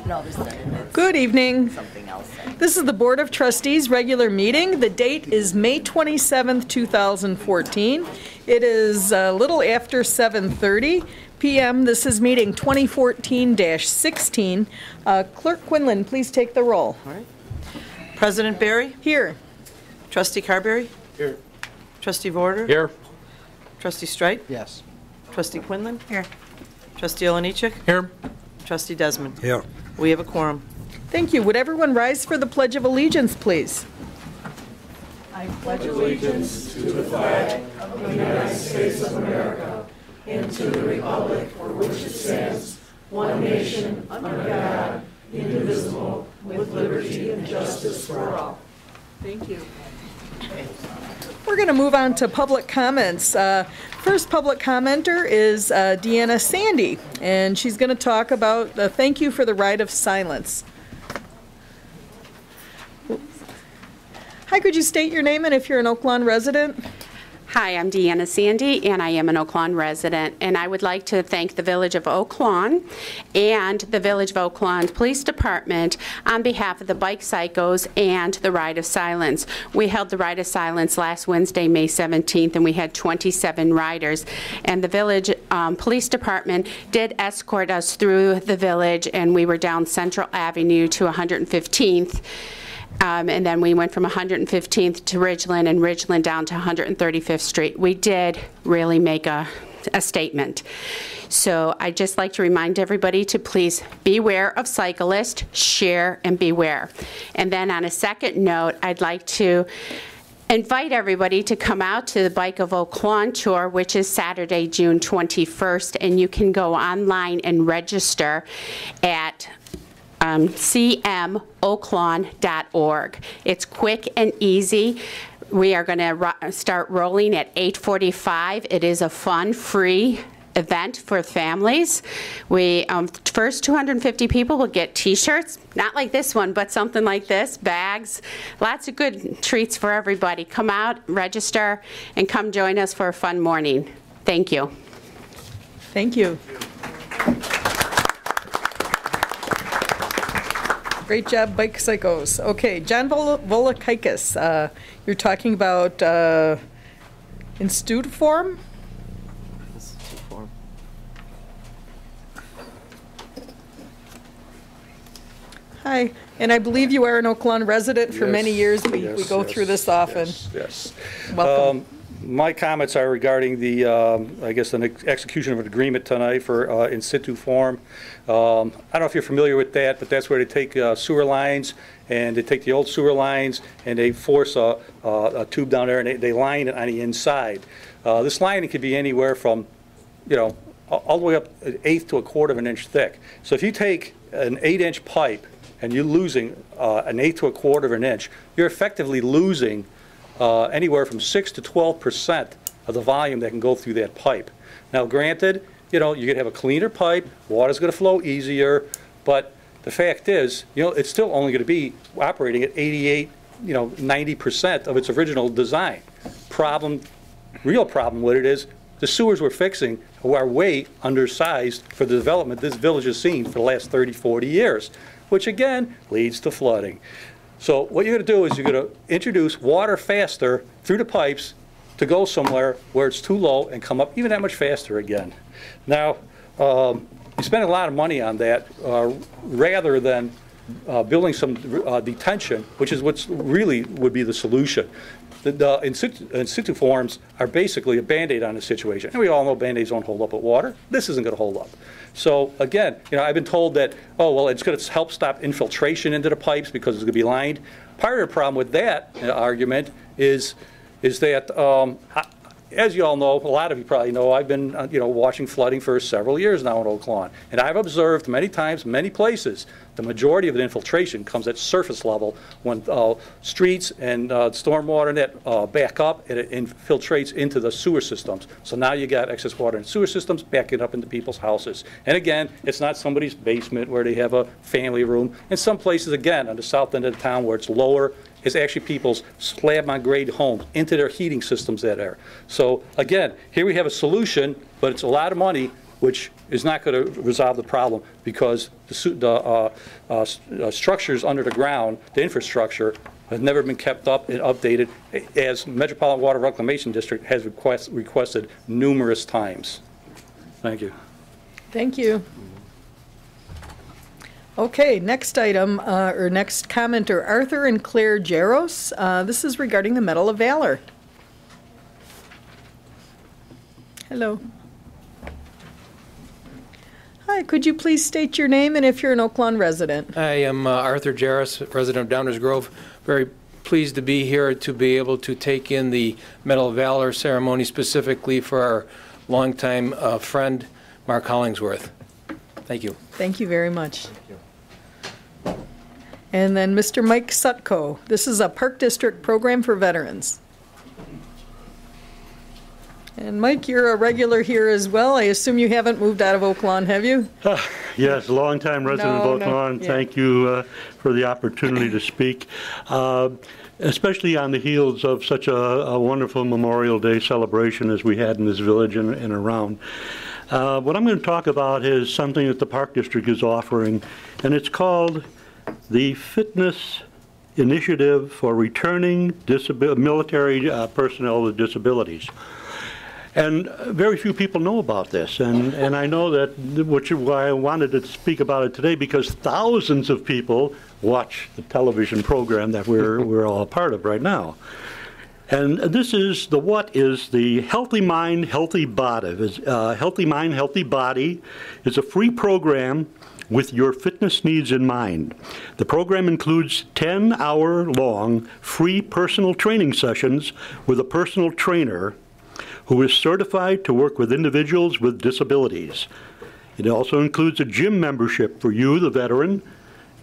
No, this is Good evening. something else. This is the Board of Trustees regular meeting. The date is May 27th, 2014. It is a little after 7:30 p.m. This is meeting 2014-16. Clerk Quinlan, please take the roll. All right. President Barry? Here. Trustee Carberry? Here. Trustee Vorder? Here. Trustee Streit? Yes. Trustee Quinlan? Here. Trustee Olenichik? Here. Trustee Desmond? Here. We have a quorum. Thank you. Would everyone rise for the Pledge of Allegiance, please? I pledge allegiance to the flag of the United States of America and to the republic for which it stands, one nation, under God, indivisible, with liberty and justice for all. Thank you. We're going to move on to public comments. First public commenter is Deanna Sandy, and she's going to talk about the thank you for the right of silence. Hi, could you state your name and if you're an Oak Lawn resident? Hi, I'm Deanna Sandy, and I am an Oak Lawn resident, and I would like to thank the Village of Oak Lawn and the Village of Oak Lawn Police Department on behalf of the Bike Psychos and the Ride of Silence. We held the Ride of Silence last Wednesday, May 17th, and we had 27 riders, and the Village Police Department did escort us through the village, and we were down Central Avenue to 115th. And then we went from 115th to Ridgeland, and Ridgeland down to 135th Street. We did really make a statement. So I'd just like to remind everybody to please beware of cyclists, share, and beware. And then on a second note, I'd like to invite everybody to come out to the Bike of Oak Lawn Tour, which is Saturday, June 21st, and you can go online and register at cmoaklawn.org. It's quick and easy. We are going to start rolling at 8:45. It is a fun, free event for families. We first 250 people will get t-shirts, not like this one, but something like this, bags, lots of good treats for everybody. Come out, register, and come join us for a fun morning. Thank you. Thank you. Great job, Bike Psychos. Okay, John Volokikis, you're talking about institutiform? Hi, and I believe you are an Oak Lawn resident for many years. We go through this often. Yes. Welcome. My comments are regarding the, I guess, the execution of an agreement tonight for in situ form. I don't know if you're familiar with that, but that's where they take sewer lines, and they take the old sewer lines and they force a tube down there, and they line it on the inside. This lining could be anywhere from, all the way up an eighth to a quarter of an inch thick. So if you take an 8-inch pipe and you're losing an eighth to a quarter of an inch, you're effectively losing anywhere from 6 to 12% of the volume that can go through that pipe. Now, granted, you're going to have a cleaner pipe, water's going to flow easier, but the fact is, it's still only going to be operating at 88, 90% of its original design. Real problem with it is the sewers we're fixing are way undersized for the development this village has seen for the last 30, 40 years, which again leads to flooding. So what you're going to do is you're going to introduce water faster through the pipes to go somewhere where it's too low and come up even that much faster again. Now, you spend a lot of money on that rather than building some detention, which is what's really would be the solution. The in situ forms are basically a Band-Aid on the situation. And we all know Band-Aids don't hold up with water. This isn't going to hold up. So again, I've been told that, oh, well, it's going to help stop infiltration into the pipes because it's going to be lined. Part of the problem with that argument is that, as you all know, a lot of you probably know, I've been watching flooding for several years now in Oak Lawn. And I've observed many times, many places, the majority of the infiltration comes at surface level when streets and stormwater net back up, and it infiltrates into the sewer systems. So now you got excess water in sewer systems backing up into people's houses. And again, it's not somebody's basement where they have a family room. In some places, again, on the south end of the town where it's lower, it's actually people's slab-on-grade homes into their heating systems that are. So again, here we have a solution, but it's a lot of money which is not going to resolve the problem because the structures under the ground, the infrastructure, has never been kept up and updated, as Metropolitan Water Reclamation District has requested numerous times. Thank you. Thank you. Okay, next item, or next commenter, Arthur and Claire Jaros. This is regarding the Medal of Valor. Hello. Hi, could you please state your name and if you're an Oak Lawn resident? I am Arthur Jarris, resident of Downers Grove. Very pleased to be here to be able to take in the Medal of Valor ceremony specifically for our longtime friend, Mark Hollingsworth. Thank you. Thank you very much. And then Mr. Mike Sutko. This is a Park District program for veterans. And Mike, you're a regular here as well. I assume you haven't moved out of Oak Lawn, have you? Yes, longtime resident of Oak Lawn. Yeah. Thank you for the opportunity to speak, especially on the heels of such a wonderful Memorial Day celebration as we had in this village and around. What I'm going to talk about is something that the Park District is offering, and it's called the Fitness Initiative for Returning Military Personnel with Disabilities. And very few people know about this, and I know that, which is why I wanted to speak about it today, because thousands of people watch the television program that we're all a part of right now. And this is the Healthy Mind, Healthy Body. Healthy Mind, Healthy Body is a free program with your fitness needs in mind. The program includes 10-hour-long free personal training sessions with a personal trainer who is certified to work with individuals with disabilities. It also includes a gym membership for you, the veteran,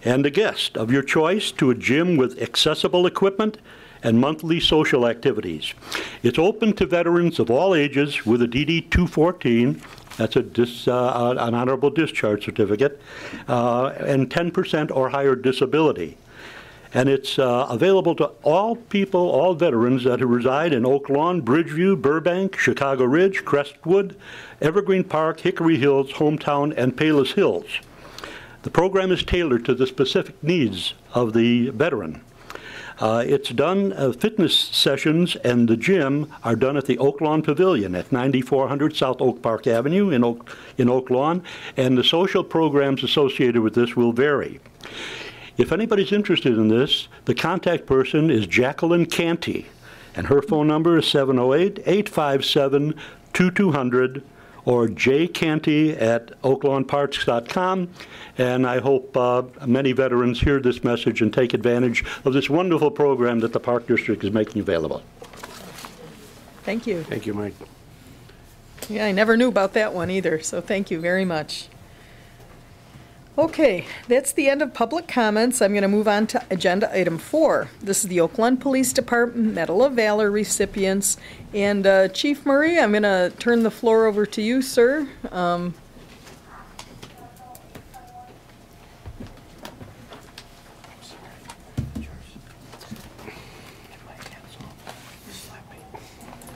and a guest of your choice to a gym with accessible equipment and monthly social activities. It's open to veterans of all ages with a DD-214, that's an honorable discharge certificate, and 10% or higher disability. And it's available to all people, all veterans that reside in Oak Lawn, Bridgeview, Burbank, Chicago Ridge, Crestwood, Evergreen Park, Hickory Hills, Hometown, and Palos Hills. The program is tailored to the specific needs of the veteran. It's done, fitness sessions and the gym are done at the Oak Lawn Pavilion at 9400 South Oak Park Avenue in Oak Lawn, and the social programs associated with this will vary. If anybody's interested in this, the contact person is Jacqueline Canty, and her phone number is 708-857-2200 or jcanty@oaklawnparks.com. And I hope many veterans hear this message and take advantage of this wonderful program that the Park District is making available. Thank you. Thank you, Mike. Yeah, I never knew about that one either, so thank you very much. Okay, that's the end of public comments. I'm going to move on to agenda item 4. This is the Oak Lawn Police Department Medal of Valor recipients. And Chief Murray, I'm going to turn the floor over to you, sir.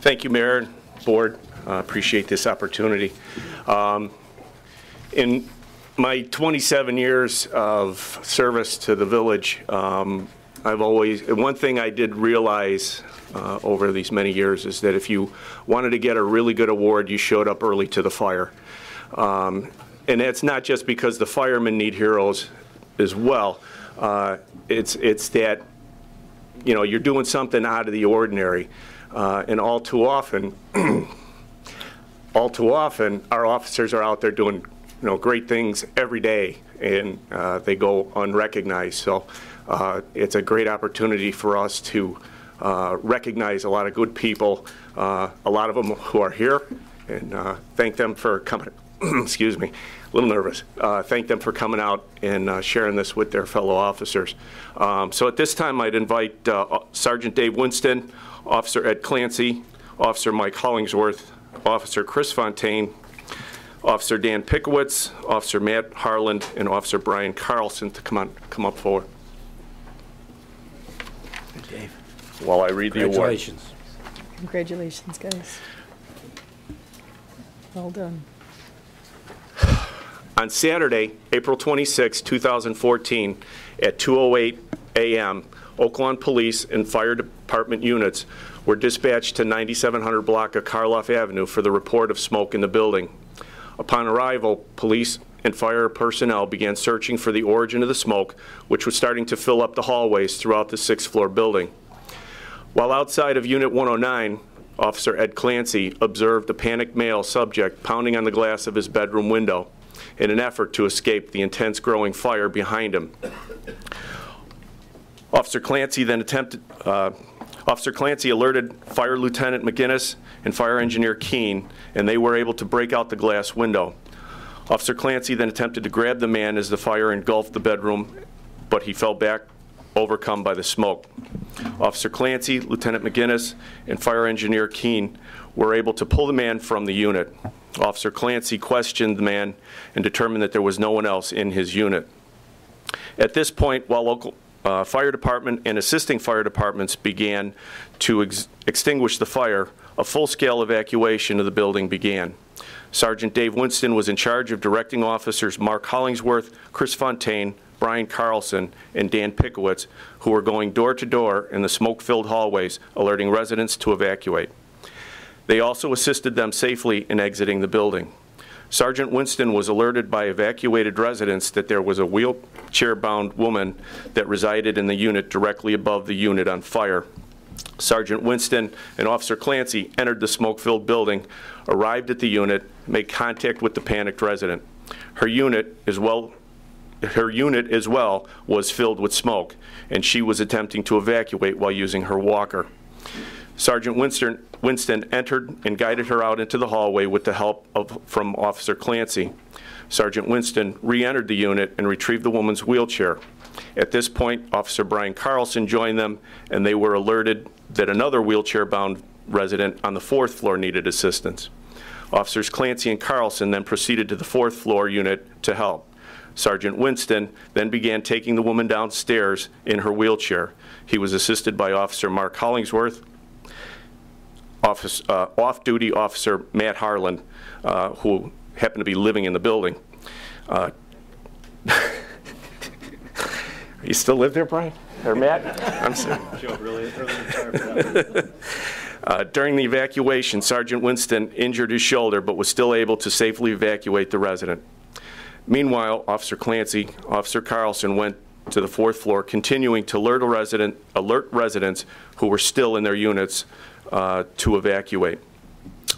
Thank you, Mayor and Board. Appreciate this opportunity. In my 27 years of service to the village, one thing I did realize over these many years is that if you wanted to get a really good award, you showed up early to the fire. And that's not just because the firemen need heroes as well. It's that, you know, you're doing something out of the ordinary. And all too often, our officers are out there doing, you know, great things every day, and they go unrecognized. So it's a great opportunity for us to recognize a lot of good people, a lot of them who are here, and thank them for coming. Excuse me, a little nervous. Thank them for coming out and sharing this with their fellow officers. So at this time, I'd invite Sergeant Dave Winston, Officer Ed Clancy, Officer Mike Hollingsworth, Officer Chris Fontaine, Officer Dan Pickowitz, Officer Matt Harland, and Officer Brian Carlson to come up forward. Dave. While I read the award. Congratulations. Congratulations, guys. Well done. On Saturday, April 26, 2014, at 2:08 a.m., Oaklawn Police and Fire Department units were dispatched to 9700 block of Karloff Avenue for the report of smoke in the building. Upon arrival, police and fire personnel began searching for the origin of the smoke, which was starting to fill up the hallways throughout the 6th-floor building. While outside of Unit 109, Officer Ed Clancy observed a panicked male subject pounding on the glass of his bedroom window in an effort to escape the intense growing fire behind him. Officer Clancy alerted Fire Lieutenant McGinnis and Fire Engineer Keene, and they were able to break out the glass window. Officer Clancy then attempted to grab the man as the fire engulfed the bedroom, but he fell back, overcome by the smoke. Officer Clancy, Lieutenant McGinnis, and Fire Engineer Keene were able to pull the man from the unit. Officer Clancy questioned the man and determined that there was no one else in his unit. At this point, while local fire department and assisting fire departments began to extinguish the fire, a full-scale evacuation of the building began. Sergeant Dave Winston was in charge of directing officers Mark Hollingsworth, Chris Fontaine, Brian Carlson, and Dan Pickowitz, who were going door to door in the smoke-filled hallways, alerting residents to evacuate. They also assisted them safely in exiting the building. Sergeant Winston was alerted by evacuated residents that there was a wheelchair-bound woman that resided in the unit directly above the unit on fire. Sergeant Winston and Officer Clancy entered the smoke-filled building, arrived at the unit, made contact with the panicked resident. Her unit as well was filled with smoke, and she was attempting to evacuate while using her walker. Sergeant Winston entered and guided her out into the hallway with the help from Officer Clancy. Sergeant Winston re-entered the unit and retrieved the woman's wheelchair. At this point, Officer Brian Carlson joined them, and they were alerted that another wheelchair-bound resident on the 4th floor needed assistance. Officers Clancy and Carlson then proceeded to the 4th floor unit to help. Sergeant Winston then began taking the woman downstairs in her wheelchair. He was assisted by Officer Mark Hollingsworth, off-duty Officer Matt Harlan, who happened to be living in the building. You still live there, Brian? Or Matt? I'm sorry. During the evacuation, Sergeant Winston injured his shoulder but was still able to safely evacuate the resident. Meanwhile, Officer Clancy, Officer Carlson went to the 4th floor, continuing to alert residents who were still in their units to evacuate.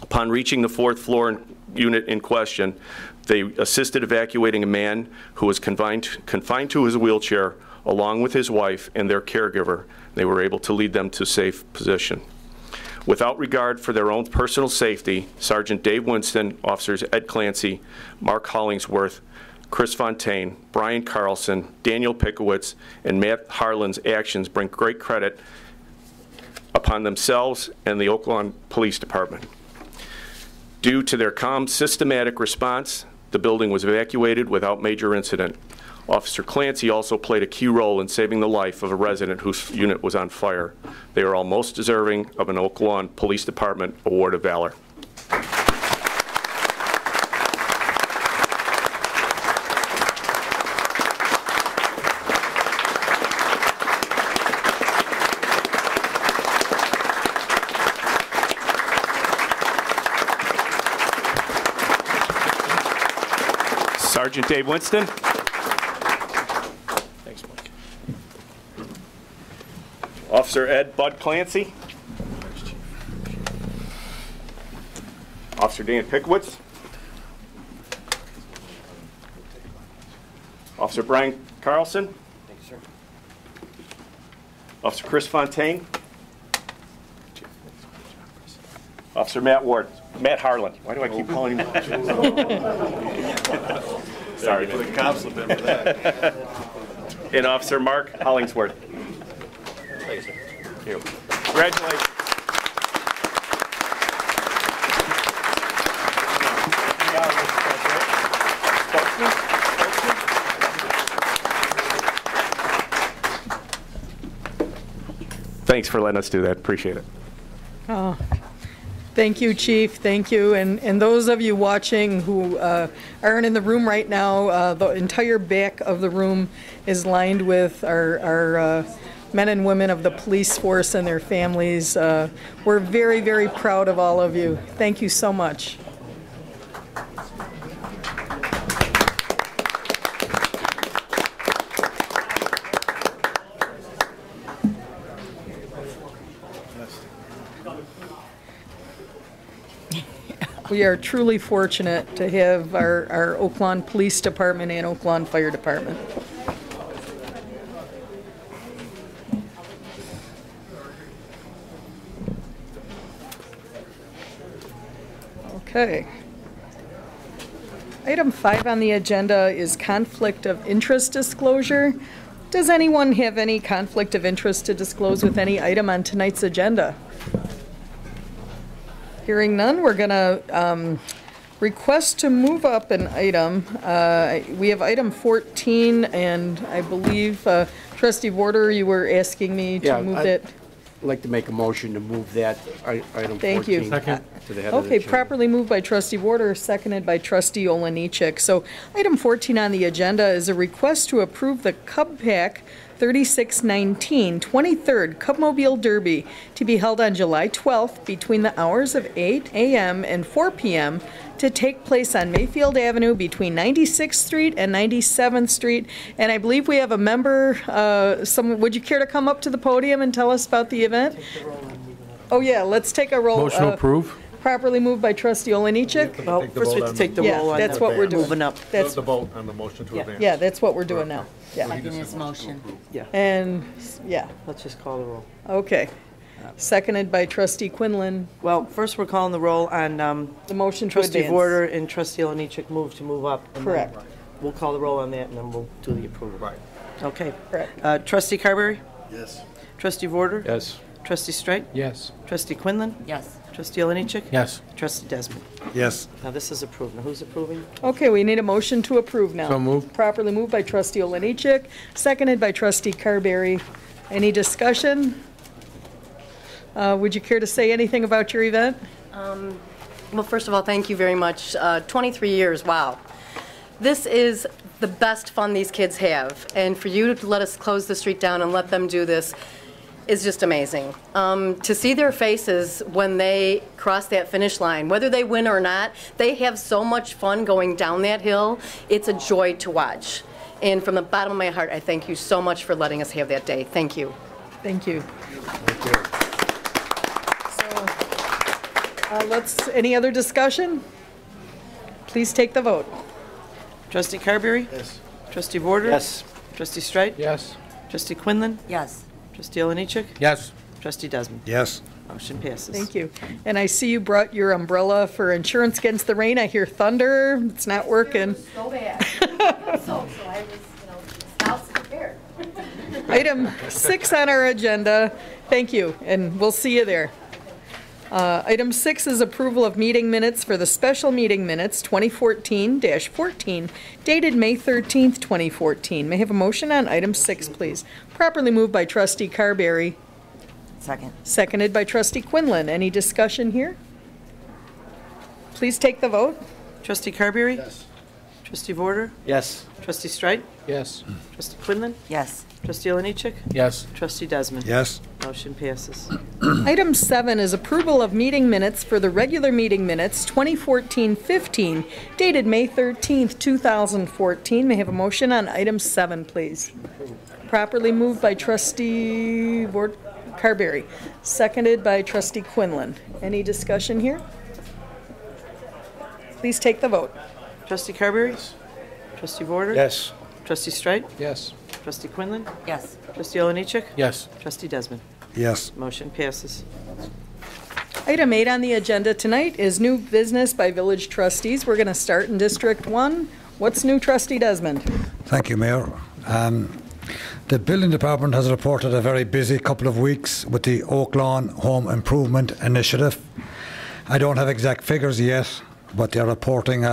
Upon reaching the 4th floor unit in question, they assisted evacuating a man who was confined to his wheelchair along with his wife and their caregiver. They were able to lead them to safe position. Without regard for their own personal safety, Sergeant Dave Winston, Officers Ed Clancy, Mark Hollingsworth, Chris Fontaine, Brian Carlson, Daniel Pickowitz, and Matt Harlan's actions bring great credit upon themselves and the Oaklawn Police Department. Due to their calm, systematic response, the building was evacuated without major incident. Officer Clancy also played a key role in saving the life of a resident whose unit was on fire. They are all most deserving of an Oaklawn Police Department Award of Valor. Sergeant Dave Winston. Thanks, Mike. Officer Ed Bud Clancy. Officer Dan Pickowitz. Officer Brian Carlson. Thank you, sir. Officer Chris Fontaine. Officer Matt Harlan. Why do I keep calling him? Sorry. Put a compliment for that. And Officer Mark Hollingsworth. Thank you. Congratulations. Thanks for letting us do that. Appreciate it. Oh, Thank you, Chief. Thank you. And those of you watching who aren't in the room right now, the entire back of the room is lined with our men and women of the police force and their families. We're very, very proud of all of you. Thank you so much. We are truly fortunate to have our Oak Lawn Police Department and Oak Lawn Fire Department. Okay. Item 5 on the agenda is conflict of interest disclosure. Does anyone have any conflict of interest to disclose with any item on tonight's agenda? Hearing none, we're going to request to move up an item. We have item 14, and I believe, Trustee Vorder, you were asking me to move that. I'd like to make a motion to move that item 14 Thank you. to the head of the Okay, agenda. properly moved by Trustee Vorder, seconded by Trustee Olenichik. So item 14 on the agenda is a request to approve the Cub Pack 3619 23rd Cubmobile Derby to be held on July 12th between the hours of 8 a.m. and 4 p.m. to take place on Mayfield Avenue between 96th Street and 97th Street. And I believe we have a member, would you care to come up to the podium and tell us about the event? Oh, yeah, let's take a roll. Motion to approve? Properly moved by Trustee Olenichik. Well, first we have to take the roll on that's what we're doing. moving up. That's, The vote on the motion to advance. yeah, that's what we're doing now. Yeah. Second his motion. And, yeah, Let's just call the roll. okay. Seconded by Trustee Quinlan. Well, first we're calling the roll on The motion to Trustee advance. Vorder and Trustee Olenichik to move up. and then Correct. We'll call the roll on that, and then we'll do the approval. Right. Okay. Correct. Trustee Carberry? Yes. Trustee Vorder? Yes. Trustee Streit? Yes. Trustee Quinlan? Yes. Trustee Olenichik? Yes. Trustee Desmond? Yes. Now, this is approved. Now, who's approving? Okay, we need a motion to approve now. So moved. Properly moved by Trustee Olenichik, seconded by Trustee Carberry. Any discussion? Would you care to say anything about your event? Well, first of all, thank you very much. 23 years, wow. This is the best fun these kids have, and for you to let us close the street down and let them do this is just amazing. To see their faces when they cross that finish line, whether they win or not, they have so much fun going down that hill. It's a joy to watch. And from the bottom of my heart, I thank you so much for letting us have that day. Thank you. Thank you. So, any other discussion? Please take the vote. Trustee Carberry? Yes. Trustee Vorder? Yes. Trustee Streit? Yes. Trustee Quinlan? Yes. Trustee Olenichik? Yes. Trustee Desmond? Yes. Motion passes. Thank you. And I see you brought your umbrella for insurance against the rain. I hear thunder. It's not working. So bad. So I was, scouts prepared. Item 6 on our agenda. Thank you, and we'll see you there. Item 6 is approval of meeting minutes for the special meeting minutes 2014-14, dated May 13th, 2014. May I have a motion on item 6, please? Properly moved by Trustee Carberry, Second. seconded by Trustee Quinlan. Any discussion here? Please take the vote. Trustee Carberry? Yes. Trustee Vorder? Yes. Trustee Streit? Yes. Trustee Quinlan? Yes. Trustee Olenichik? Yes. Trustee Desmond? Yes. Motion passes. Item 7 is approval of meeting minutes for the regular meeting minutes 2014-15, dated May 13th, 2014. May I have a motion on item 7, please? Properly moved by Trustee Carberry, seconded by Trustee Quinlan. Any discussion here? Please take the vote. Trustee Carberry? Trustee Vorder? Yes. Trustee Streit? Yes. Trustee Quinlan? Yes. Trustee Olenichik? Yes. Trustee Desmond? Yes. Motion passes. Item 8 on the agenda tonight is new business by village trustees. We're going to start in District 1. What's new, Trustee Desmond? Thank you, Mayor. The Building Department has reported a very busy couple of weeks with the Oak Lawn Home Improvement Initiative. I don't have exact figures yet, but they're reporting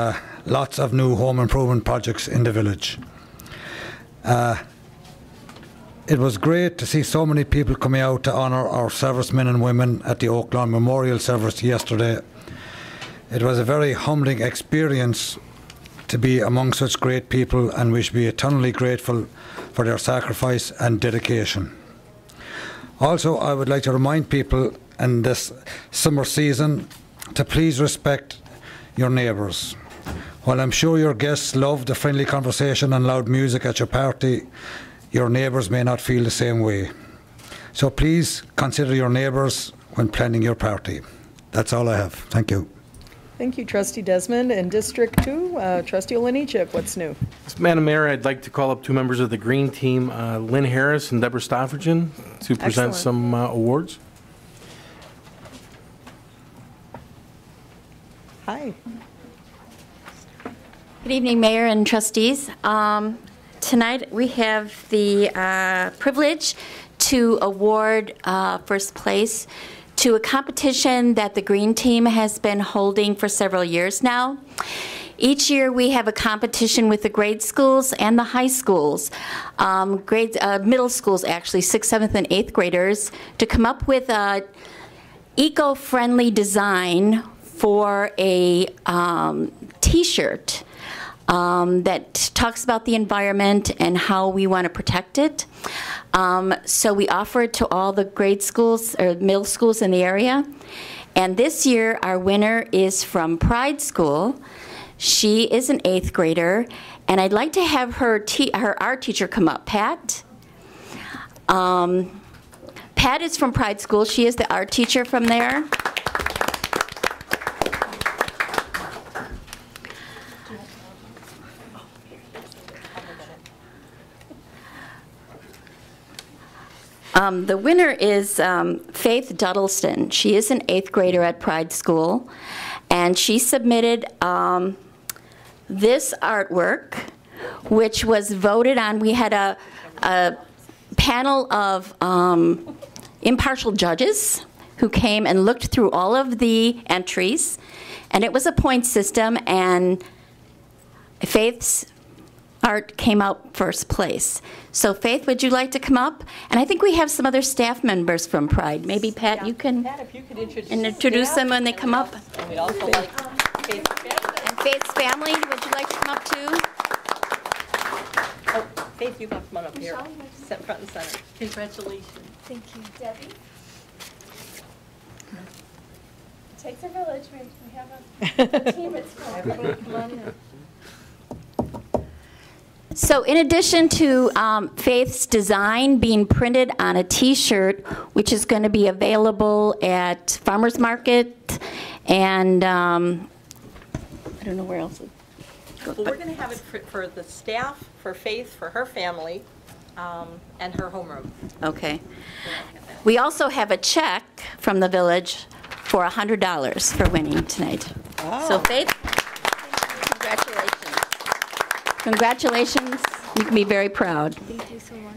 lots of new home improvement projects in the village. It was great to see so many people coming out to honour our servicemen and women at the Oak Lawn Memorial Service yesterday. It was a very humbling experience to be among such great people, and we should be eternally grateful for their sacrifice and dedication. Also, I would like to remind people in this summer season to please respect your neighbours. While I'm sure your guests love the friendly conversation and loud music at your party, your neighbours may not feel the same way. So please consider your neighbours when planning your party. That's all I have. Thank you. Thank you, Trustee Desmond. And District 2, Trustee Olenichuk, what's new? Madam Mayor, I'd like to call up two members of the Green Team, Lynn Harris and Deborah Stoffergen, to present some awards. Hi. Good evening, Mayor and Trustees. Tonight we have the privilege to award first place to a competition that the Green Team has been holding for several years now. Each year we have a competition with the grade schools and the high schools, middle schools actually, 6th, 7th, and 8th graders, to come up with a eco-friendly design for a t-shirt that talks about the environment and how we want to protect it. So we offer it to all the grade schools or middle schools in the area. And this year our winner is from Pride School. She is an 8th grader, and I'd like to have her art teacher come up. Pat? Pat is from Pride School. She is the art teacher from there. The winner is Faith Duddleston. She is an 8th grader at Pride School, and she submitted this artwork, which was voted on. We had a panel of impartial judges who came and looked through all of the entries, and it was a point system, and Faith's art came out first place. So Faith, would you like to come up? And I think we have some other staff members from Pride. Maybe Pat, you can if you could introduce them when they come up. And we'd also like Faith's family. And Faith's family, would you like to come up too? Oh, Faith, you can come on up here. Sit front and center. Congratulations. Thank you. Debbie? It takes a village. We have a team at school. Everybody come on in. So in addition to Faith's design being printed on a t-shirt, which is going to be available at Farmers Market and I don't know where else. Well, we're going to have it for the staff, for Faith, for her family, and her homeroom. Okay. We also have a check from the village for $100 for winning tonight. Wow. So Faith, congratulations. Congratulations. You can be very proud. Thank you so much.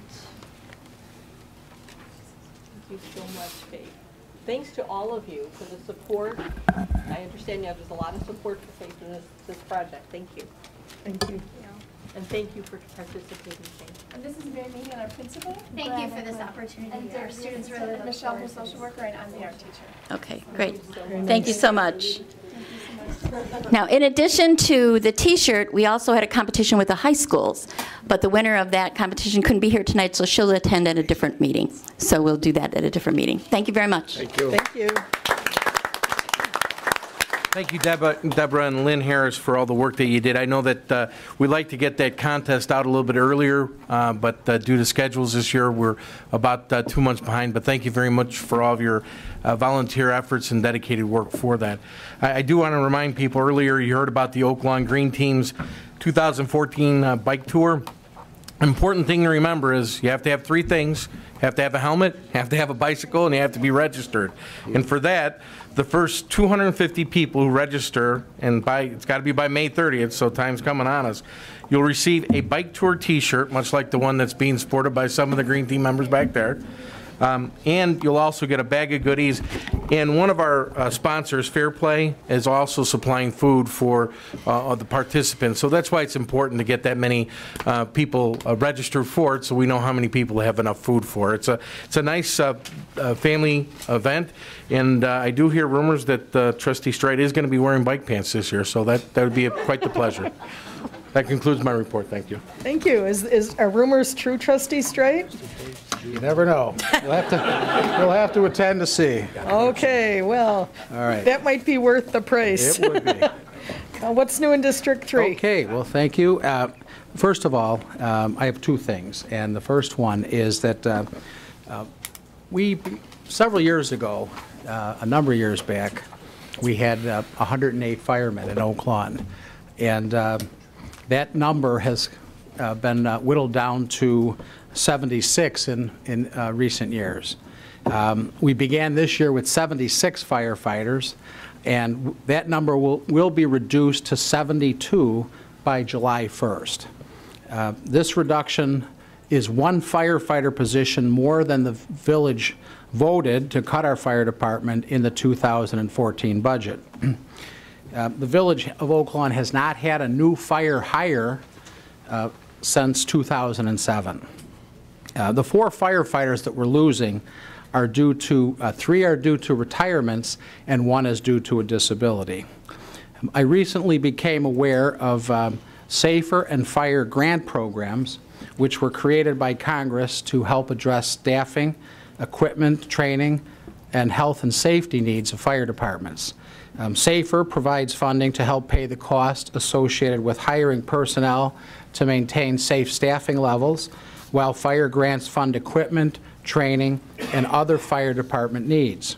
Thank you so much, Faith. Thanks to all of you for the support. I understand there's a lot of support for Faith in this project. Thank you. Thank you. And thank you for participating, Faith. And this is Mary Megan, our principal. Thank you for this opportunity. And our students really look Michelle, her social worker, and I'm the art teacher. Okay, great. Thank you so much. Now, in addition to the t-shirt, we also had a competition with the high schools, but the winner of that competition couldn't be here tonight, so she'll attend at a different meeting. So we'll do that at a different meeting. Thank you very much. Thank you. Thank you. Thank you, Deborah and Lynn Harris, for all the work that you did. I know that we'd like to get that contest out a little bit earlier, but due to schedules this year, we're about 2 months behind. But thank you very much for all of your volunteer efforts and dedicated work for that. I do want to remind people, earlier you heard about the Oak Lawn Green Team's 2014 bike tour. Important thing to remember is you have to have 3 things. You have to have a helmet, you have to have a bicycle, and you have to be registered. And for that, the first 250 people who register, and it's got to be by May 30th, so time's coming on us, you'll receive a bike tour t-shirt, much like the one that's being sported by some of the Green Team members back there. And you'll also get a bag of goodies And one of our sponsors, Fair Play, is also supplying food for the participants. So that's why it's important to get that many people registered for it, so we know how many people have enough food for. It's a nice family event, and I do hear rumors that Trustee Strite is going to be wearing bike pants this year, so that would be quite the pleasure. That concludes my report. Thank you. Thank you. Are rumors true, Trustee Strite? You never know. You'll have to attend to see. Okay, well, all right. That might be worth the price. It would be. What's new in District 3? Okay, well, thank you. First of all, I have two things, and the first one is that several years ago, a number of years back, we had 108 firemen in Oak Lawn, and that number has been whittled down to 76 in recent years. We began this year with 76 firefighters, and that number will be reduced to 72 by July 1st. This reduction is one firefighter position more than the village voted to cut our fire department in the 2014 budget. The Village of Oak Lawn has not had a new fire hire since 2007. The 4 firefighters that we're losing are due to, 3 are due to retirements and 1 is due to a disability. I recently became aware of SAFER and FIRE grant programs, which were created by Congress to help address staffing, equipment, training, and health and safety needs of fire departments. SAFER provides funding to help pay the cost associated with hiring personnel to maintain safe staffing levels, while fire grants fund equipment, training, and other fire department needs.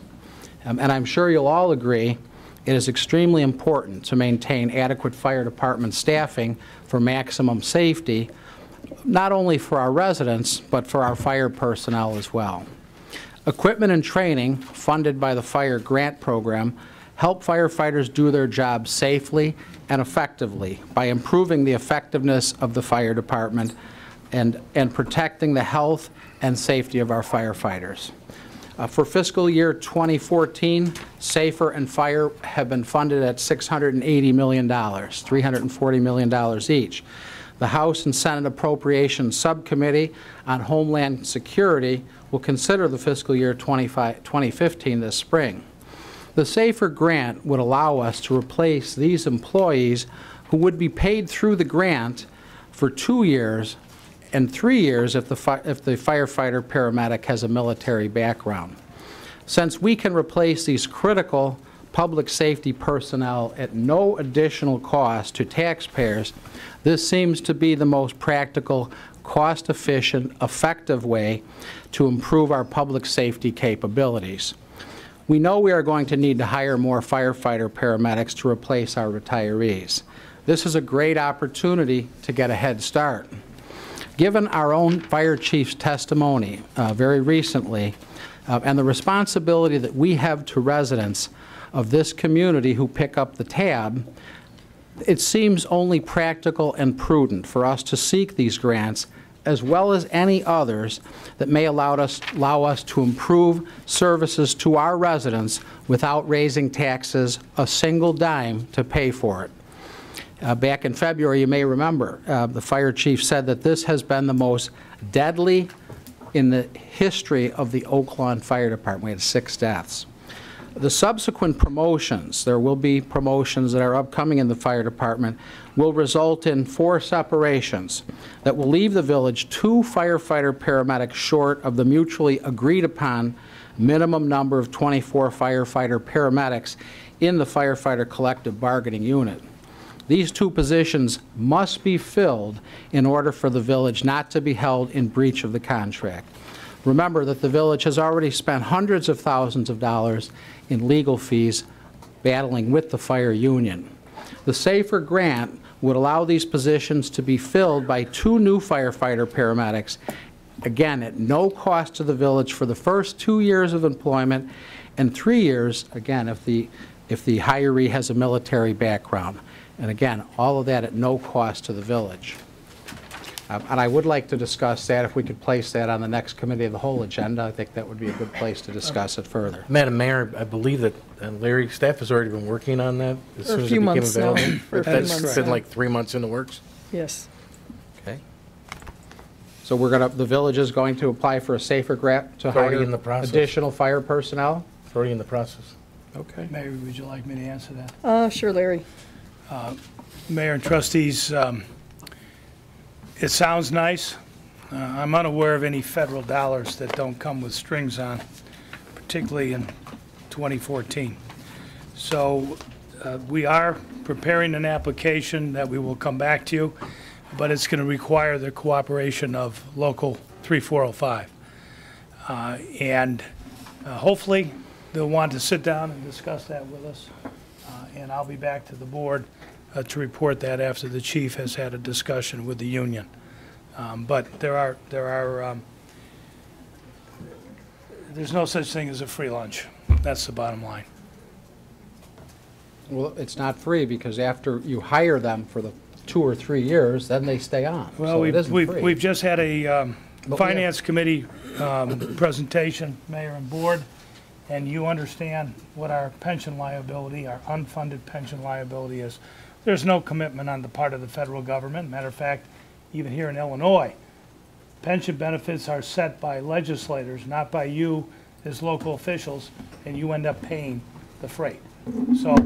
And I'm sure you'll all agree it is extremely important to maintain adequate fire department staffing for maximum safety, not only for our residents, but for our fire personnel as well. Equipment and training funded by the fire grant program help firefighters do their jobs safely and effectively by improving the effectiveness of the fire department and protecting the health and safety of our firefighters. For fiscal year 2014, SAFER and FIRE have been funded at $680 million, $340 million each. The House and Senate Appropriations Subcommittee on Homeland Security will consider the fiscal year 2015 this spring. The SAFER grant would allow us to replace these employees who would be paid through the grant for 2 years and 3 years if the firefighter paramedic has a military background. Since we can replace these critical public safety personnel at no additional cost to taxpayers, this seems to be the most practical, cost-efficient, effective way to improve our public safety capabilities. We know we are going to need to hire more firefighter paramedics to replace our retirees. This is a great opportunity to get a head start. Given our own fire chief's testimony very recently and the responsibility that we have to residents of this community who pick up the tab, it seems only practical and prudent for us to seek these grants as well as any others that may allow us to improve services to our residents without raising taxes a single dime to pay for it. Back in February, you may remember, the fire chief said that this has been the most deadly in the history of the Oak Lawn Fire Department. We had 6 deaths. The subsequent promotions, there will be promotions that are upcoming in the fire department, will result in 4 separations that will leave the village 2 firefighter paramedics short of the mutually agreed upon minimum number of 24 firefighter paramedics in the firefighter collective bargaining unit. These 2 positions must be filled in order for the village not to be held in breach of the contract. Remember that the village has already spent hundreds of thousands of dollars in legal fees battling with the fire union. The SAFER grant would allow these positions to be filled by 2 new firefighter paramedics, again at no cost to the village for the first 2 years of employment, and 3 years, again, if the hiree has a military background. And again, all of that at no cost to the village. And I would like to discuss that, if we could place that on the next committee of the whole agenda. I think that would be a good place to discuss it further. Madam Mayor, I believe that Larry, staff has already been working on that as soon as it became available. That's been like 3 months in the works? Yes. Okay. So the village is going to apply for a safer grant to already hire in the process. additional fire personnel? It's already in the process. Okay. Mayor, would you like me to answer that? Sure, Larry. Mayor and trustees, it sounds nice. I'm unaware of any federal dollars that don't come with strings on, particularly in 2014. So we are preparing an application that we will come back to you, but it's going to require the cooperation of Local 3405. And hopefully they'll want to sit down and discuss that with us. And I'll be back to the board to report that after the chief has had a discussion with the union. But there's no such thing as a free lunch. That's the bottom line. Well, it's not free, because after you hire them for the 2 or 3 years, then they stay on. Well, So it isn't free. we've just had a finance committee presentation, mayor and board, and you understand what our pension liability, our unfunded pension liability is. There's no commitment on the part of the federal government. Matter of fact, even here in Illinois, pension benefits are set by legislators, not by you as local officials, and you end up paying the freight. So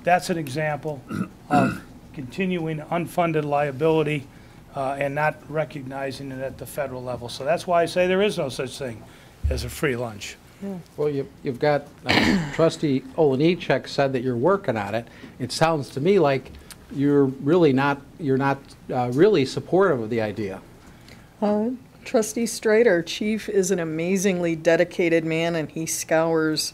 that's an example of continuing unfunded liability and not recognizing it at the federal level. So that's why I say there is no such thing as a free lunch. Yeah. Well, you've got, Trustee Olenichek said that you're working on it. It sounds to me like you're not really supportive of the idea. Trustee Straight, our chief, is an amazingly dedicated man, and he scours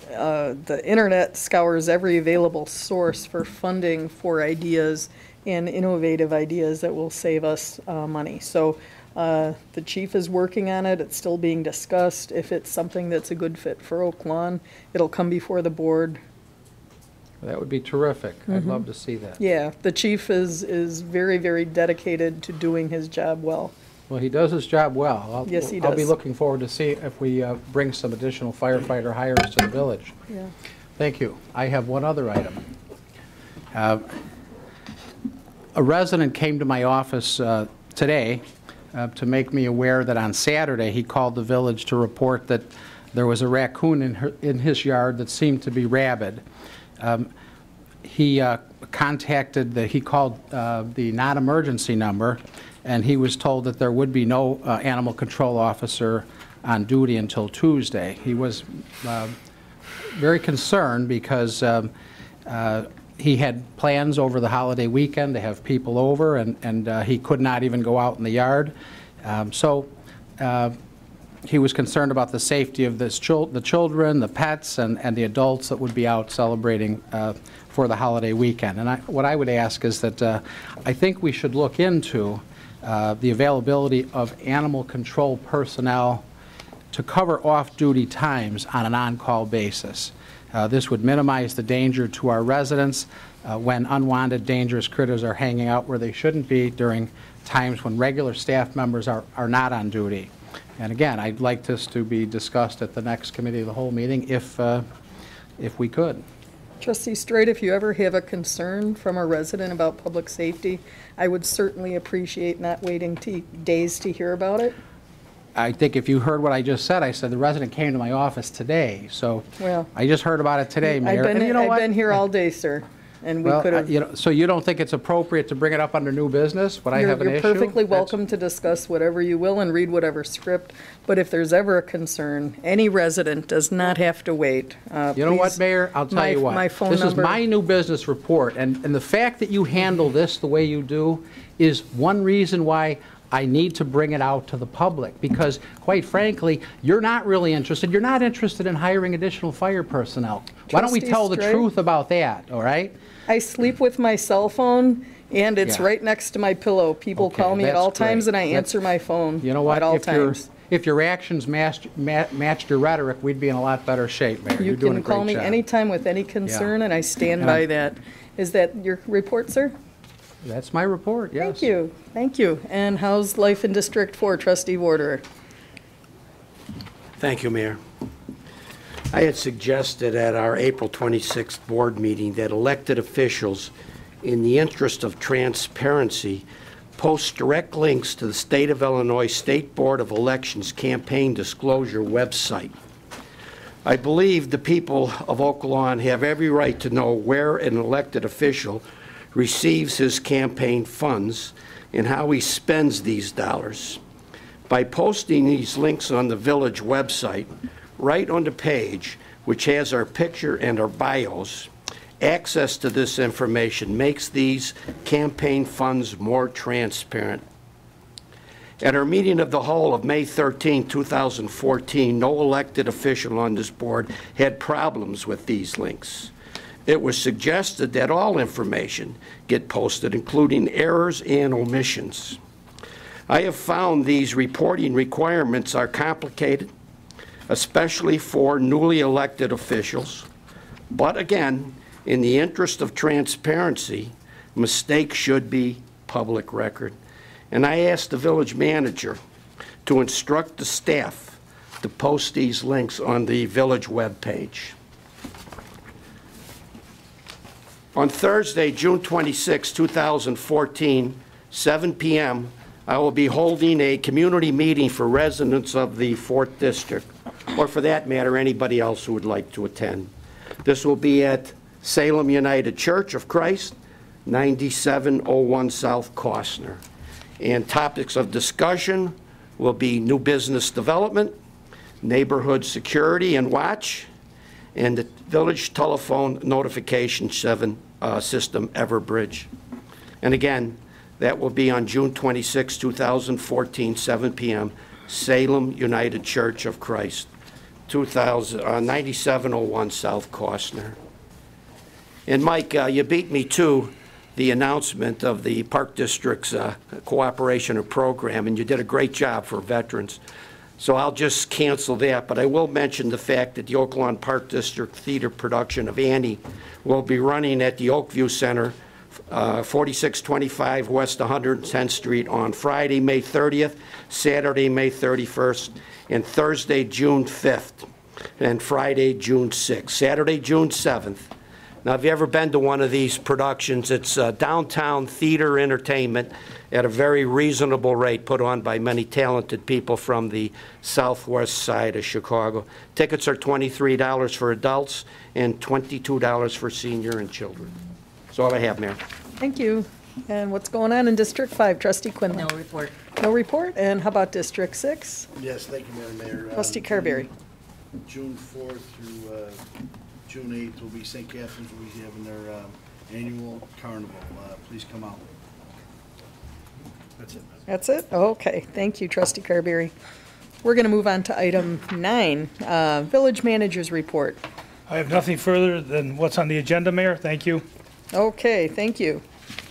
the internet, scours every available source for funding for ideas and innovative ideas that will save us money. So the chief is working on it. It's still being discussed. If it's something that's a good fit for Oak Lawn, it'll come before the board. That would be terrific. I'd love to see that. Yeah, the chief is very, very dedicated to doing his job well. Well, he does his job well. Yes, he I'll be does. looking forward to see if we bring some additional firefighter hires to the village. Yeah. Thank you. I have one other item. A resident came to my office today to make me aware that on Saturday he called the village to report that there was a raccoon in his yard that seemed to be rabid. He called the non-emergency number, and he was told that there would be no animal control officer on duty until Tuesday. He was very concerned because he had plans over the holiday weekend to have people over, and he could not even go out in the yard. He was concerned about the safety of the children, the pets, and the adults that would be out celebrating for the holiday weekend. And what I would ask is that I think we should look into the availability of animal control personnel to cover off-duty times on an on-call basis. This would minimize the danger to our residents when unwanted dangerous critters are hanging out where they shouldn't be during times when regular staff members are not on duty. And again, I'd like this to be discussed at the next committee of the whole meeting if we could. Trustee Straight, if you ever have a concern from a resident about public safety, I would certainly appreciate not waiting days to hear about it. I think if you heard what I just said, I said the resident came to my office today, so well, I just heard about it today, Mayor. I've been here all day, sir, and we could have. So you don't think it's appropriate to bring it up under new business? Would I have an issue? You're perfectly welcome to discuss whatever you will and read whatever script, but if there's ever a concern, any resident does not have to wait. You know what, Mayor? I'll tell you what. My phone this number. Is my new business report, and the fact that you handle this the way you do is one reason why I need to bring it out to the public, because, quite frankly, you're not really interested. You're not interested in hiring additional fire personnel. Why don't we tell the truth about that, all right? I sleep with my cell phone, and it's right next to my pillow. People call me at all times, and I answer my phone at all times. If your actions matched your rhetoric, we'd be in a lot better shape, Mayor. You You're doing a can great call me job. anytime with any concern, and I stand by that. Is that your report, sir? That's my report, yes. Thank you, thank you. And how's life in District 4, Trustee Warder? Thank you, Mayor. I had suggested at our April 26th board meeting that elected officials, in the interest of transparency, post direct links to the State of Illinois State Board of Elections campaign disclosure website. I believe the people of Oak Lawn have every right to know where an elected official receives his campaign funds and how he spends these dollars. By posting these links on the village website, right on the page, which has our picture and our bios, access to this information makes these campaign funds more transparent. At our meeting of the whole of May 13, 2014, no elected official on this board had problems with these links. It was suggested that all information get posted, including errors and omissions. I have found these reporting requirements are complicated, especially for newly elected officials. But again, in the interest of transparency, mistakes should be public record. And I asked the village manager to instruct the staff to post these links on the village webpage. On Thursday, June 26, 2014, 7 p.m., I will be holding a community meeting for residents of the 4th District, or for that matter, anybody else who would like to attend. This will be at Salem United Church of Christ, 9701 South Costner. And topics of discussion will be new business development, neighborhood security and watch, and the village telephone notification system, Everbridge. And again, that will be on June 26, 2014, 7 p.m., Salem United Church of Christ, 9701 South Costner. And Mike, you beat me to the announcement of the Park District's cooperation and program, and you did a great job for veterans. So I'll just cancel that, but I will mention the fact that the Oak Lawn Park District Theater production of Annie will be running at the Oakview Center, 4625 West 110th Street on Friday, May 30th, Saturday, May 31st, and Thursday, June 5th, and Friday, June 6th. Saturday, June 7th. Now, have you ever been to one of these productions? It's downtown theater entertainment at a very reasonable rate, put on by many talented people from the southwest side of Chicago. Tickets are $23 for adults and $22 for senior and children. That's all I have, Mayor. Thank you. And what's going on in District 5, Trustee Quinlan? No report. No report. And how about District 6? Yes, thank you, Madam Mayor. Trustee Carberry. June 4th through June 8th will be St. Catherine's will be having their annual carnival. Please come out. That's it. That's it? Okay. Thank you, Trustee Carberry. We're going to move on to item 9, Village Manager's Report. I have nothing further than what's on the agenda, Mayor. Thank you. Okay, thank you.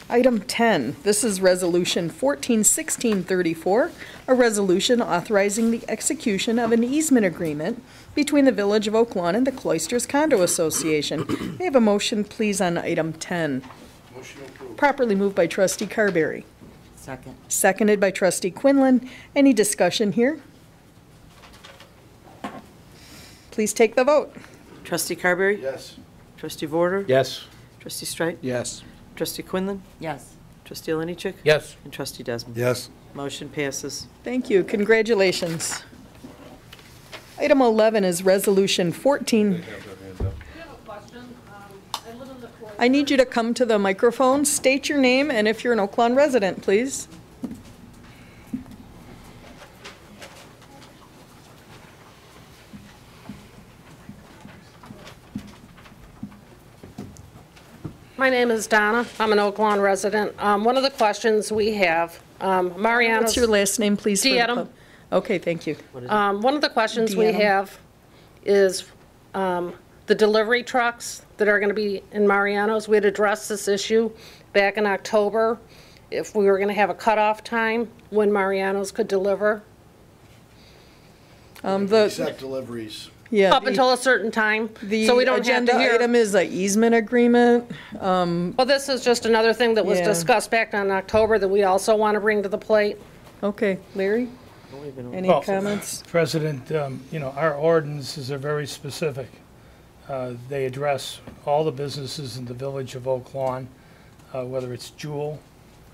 Item 10, this is Resolution 141634, a resolution authorizing the execution of an easement agreement between the Village of Oak Lawn and the Cloisters Condo Association. May I have a motion, please, on item 10? Motion approved. Properly moved by Trustee Carberry. Second. Seconded by Trustee Quinlan. Any discussion here? Please take the vote. Trustee Carberry? Yes. Trustee Vorder? Yes. Trustee Streit? Yes. Trustee Quinlan? Yes. Trustee Oliniechek? Yes. And Trustee Desmond? Yes. Motion passes. Thank you. Congratulations. Item 11 is Resolution 14. I need you to come to the microphone, state your name, and if you're an Oak Lawn resident, please. My name is Donna. I'm an Oak Lawn resident. One of the questions we have, Mariano's... What's your last name, please? Diadem. Okay, thank you. One of the questions we have is the delivery trucks that are going to be in Mariano's. We had addressed this issue back in October, if we were going to have a cutoff time when Mariano's could deliver. Accept deliveries. Yeah, up until a certain time, The so we don't have agenda to hear. item is a easement agreement. Well, this is just another thing that was Yeah. discussed back in October that we also want to bring to the plate. Okay, Larry? Any Well, comments? President, our ordinances are very specific. They address all the businesses in the village of Oak Lawn, whether it's Jewel,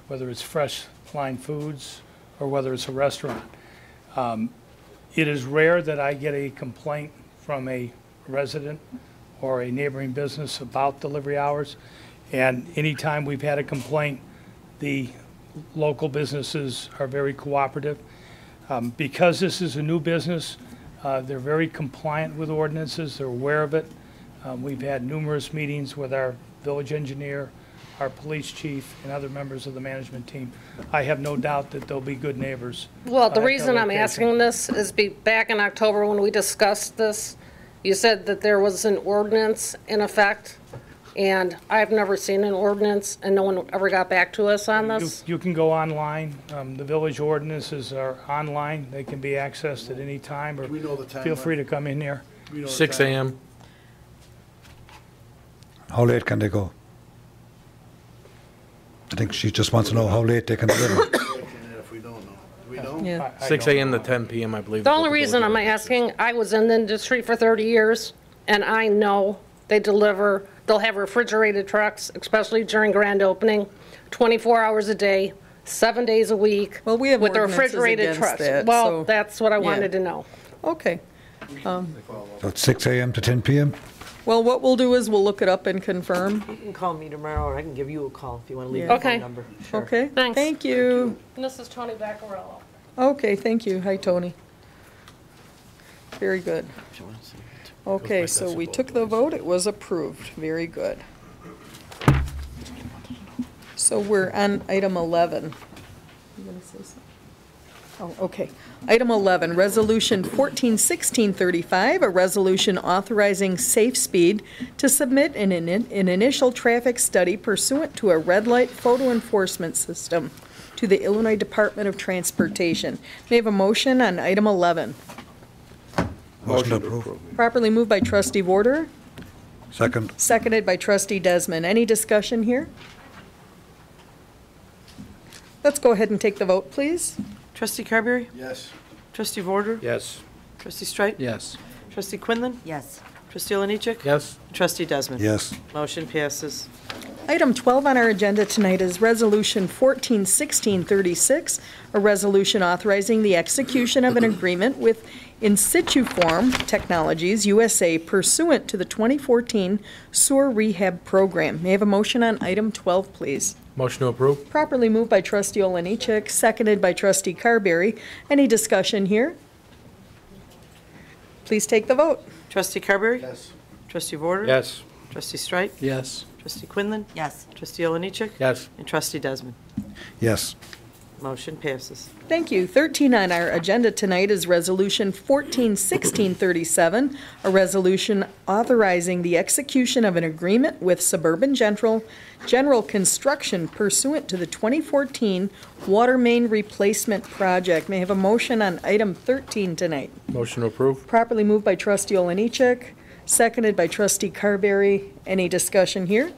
whether it's Fresh Line Foods, or whether it's a restaurant. It is rare that I get a complaint from a resident or a neighboring business about delivery hours. And anytime we've had a complaint, the local businesses are very cooperative. Because this is a new business, they're very compliant with ordinances, they're aware of it. We've had numerous meetings with our village engineer, our police chief, and other members of the management team. I have no doubt that they'll be good neighbors. Well, the at reason their I'm location. asking this is back in October when we discussed this, you said that there was an ordinance in effect, and I've never seen an ordinance, and no one ever got back to us on this. You can go online. The village ordinances are online. They can be accessed at any time, or we know the time feel free to come in here. 6 a.m. How late can they go? I think she just wants to know how late they can deliver. If we don't know. We don't? Yeah. 6 a.m. to 10 p.m., I believe. The is what only reason village I'm ordinance asking, I was in the industry for 30 years, and I know they deliver, they'll have refrigerated trucks, especially during grand opening, 24 hours a day, 7 days a week. Well, we have with the ordinances refrigerated against trucks. that, Well, so- that's what I Yeah. wanted to know. Okay. So it's 6 a.m. to 10 p.m.? Well, what we'll do is we'll look it up and confirm. You can call me tomorrow, or I can give you a call if you want to leave Yeah. your Okay. phone number. Sure. Okay, Thanks. thank you. And this is Tony Vaccarello. Okay, thank you. Hi, Tony. Very good. Okay, so we took the vote. It was approved. Very good. So we're on item 11. You gonna say something? Oh, okay. Item 11, Resolution 141635, a resolution authorizing Safe Speed to submit an initial traffic study pursuant to a red light photo enforcement system to the Illinois Department of Transportation. May I have a motion on item 11? Motion to approve. Properly moved by trustee Vorder, Second. seconded by trustee Desmond. Any discussion here? Let's go ahead and take the vote, please. Trustee Carberry? Yes. Trustee Vorder? Yes. Trustee Streit? Yes. Trustee Quinlan? Yes. Trustee Oliniechek? Yes. Trustee Desmond? Yes. Motion passes. Item 12 on our agenda tonight is Resolution 141636, a resolution authorizing the execution of an agreement with In Situ Form Technologies USA pursuant to the 2014 Sewer Rehab Program. May I have a motion on item 12, please? Motion to approve? Properly moved by trustee Oliniechek, seconded by trustee Carberry. Any discussion here? Please take the vote. Trustee Carberry? Yes. Trustee Vorder? Yes. Trustee Streit? Yes. Trustee Quinlan? Yes. Trustee Oliniechek? Yes. And Trustee Desmond? Yes. Motion passes. Thank you. 13 on our agenda tonight is Resolution 141637, a resolution authorizing the execution of an agreement with Suburban General Construction pursuant to the 2014 Water Main Replacement Project. May I have a motion on item 13 tonight? Motion to approve? Properly moved by trustee Oliniechek, seconded by trustee Carberry. Any discussion here?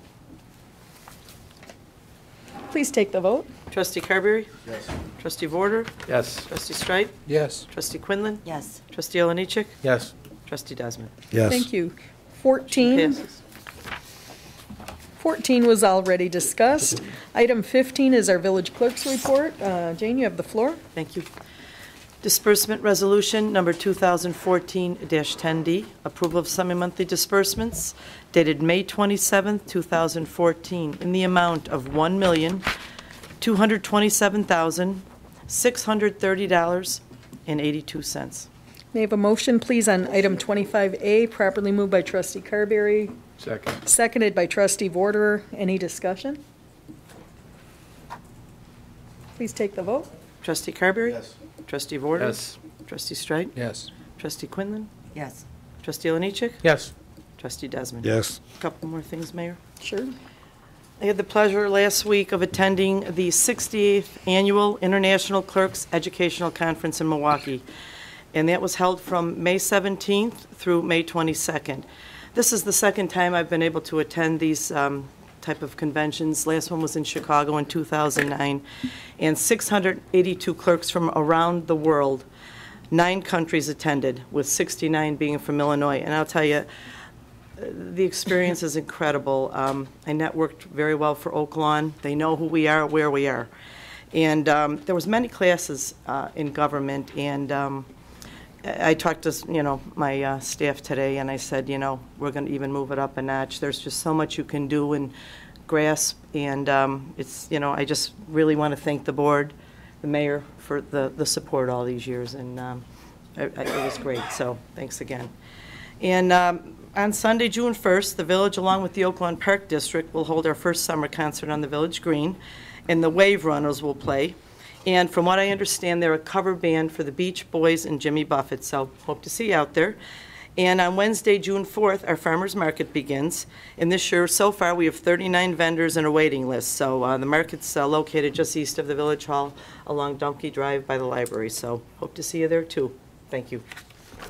Please take the vote. Trustee Carberry? Yes. Trustee Vorder? Yes. Trustee Streit? Yes. Trustee Quinlan? Yes. Trustee Oliniechek? Yes. Trustee Desmond? Yes. Thank you. 14. Passes. 14 was already discussed. Item 15 is our village clerk's report. Jane, you have the floor. Thank you. Disbursement Resolution Number 2014-10D, approval of semi-monthly disbursements dated May 27, 2014, in the amount of $1,227,630.82. May I have a motion, please, on item 25A, properly moved by trustee Carberry, Second. seconded by trustee Vorder. Any discussion? Please take the vote. Trustee Carberry? Yes. Trustee Vorder? Yes. Trustee Streit? Yes. Trustee Quinlan? Yes. Trustee Oliniechek? Yes. Trustee Desmond? Yes. Couple more things, Mayor. Sure. I had the pleasure last week of attending the 68th Annual International Clerks Educational Conference in Milwaukee. and that was held from May 17th through May 22nd. This is the second time I've been able to attend these type of conventions. Last one was in Chicago in 2009, and 682 clerks from around the world, 9 countries attended, with 69 being from Illinois. And I'll tell you, the experience is incredible. I networked very well for Oak Lawn. They know who we are, where we are. And there was many classes in government, and I talked to, my staff today, and I said, we're going to even move it up a notch. There's just so much you can do and grasp, and it's, I just really want to thank the board, the mayor, for the support all these years, and it was great, so thanks again. And on Sunday, June 1st, the village, along with the Oak Lawn Park District, will hold our first summer concert on the village green, and the Wave Runners will play. And from what I understand, they're a cover band for the Beach Boys and Jimmy Buffett, so hope to see you out there. And on Wednesday, June 4th, our farmers market begins. And this year, so far, we have 39 vendors and a waiting list. So the market's located just east of the Village Hall along Dumpke Drive by the library. So hope to see you there, too. Thank you.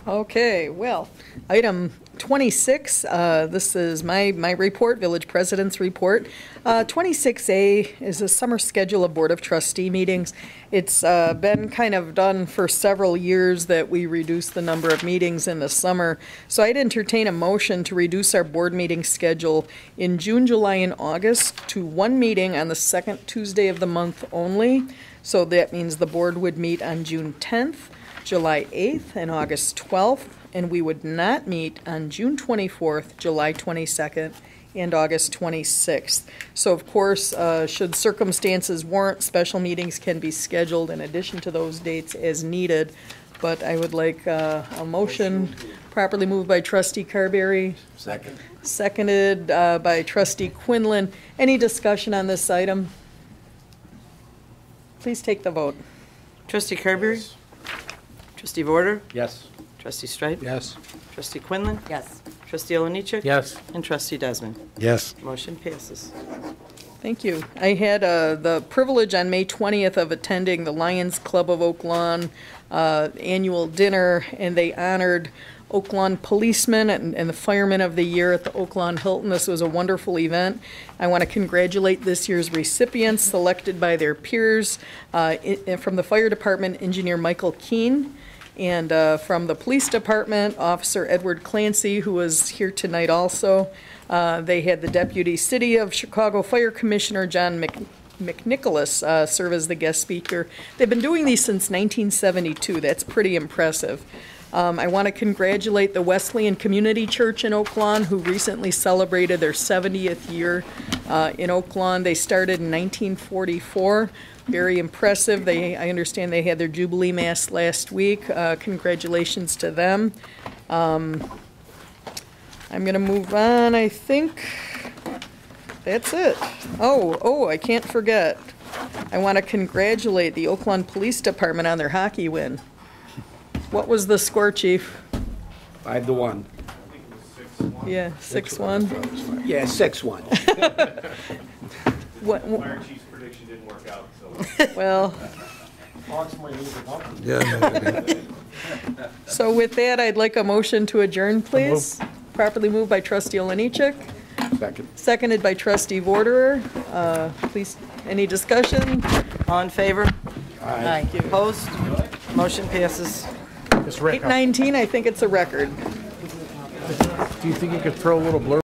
Okay, well, item 26, this is my report, Village President's report. 26A is a summer schedule of Board of Trustee meetings. It's been kind of done for several years that we reduce the number of meetings in the summer. So I'd entertain a motion to reduce our board meeting schedule in June, July, and August to 1 meeting on the second Tuesday of the month only. So that means the board would meet on June 10th. July 8th and August 12th, and we would not meet on June 24th, July 22nd, and August 26th. So, of course, should circumstances warrant, special meetings can be scheduled in addition to those dates as needed. But I would like a motion properly moved by Trustee Carberry. Second. Seconded by Trustee Quinlan. Any discussion on this item? Please take the vote. Trustee Carberry? Trustee Vorder? Yes. Trustee Streit? Yes. Trustee Quinlan? Yes. Trustee Olenichek? Yes. And Trustee Desmond? Yes. Motion passes. Thank you. I had the privilege on May 20th of attending the Lions Club of Oak Lawn annual dinner, and they honored Oak Lawn policemen and the firemen of the year at the Oak Lawn Hilton. This was a wonderful event. I want to congratulate this year's recipients selected by their peers. From the fire department, Engineer Michael Keene, and from the police department, Officer Edward Clancy, who was here tonight also. They had the Deputy City of Chicago Fire Commissioner, John McNicholas, serve as the guest speaker. They've been doing these since 1972. That's pretty impressive. I want to congratulate the Wesleyan Community Church in Oak Lawn, who recently celebrated their 70th year in Oak Lawn. They started in 1944. Very impressive. I understand they had their Jubilee Mass last week. Congratulations to them. I'm going to move on, I think. That's it. Oh, I can't forget. I want to congratulate the Oak Lawn Police Department on their hockey win. What was the score, Chief? 5-1. Yeah, 6-1. Yeah, 6-1. What? Fire chief's prediction didn't work out, so. Well. So with that, I'd like a motion to adjourn, please. Properly moved by Trustee Olenichek. Second. Seconded by Trustee Vorderer. Please, any discussion? All in favor? Aye. Opposed? Motion passes. 819, I think it's a record. Do you think you could throw a little blurb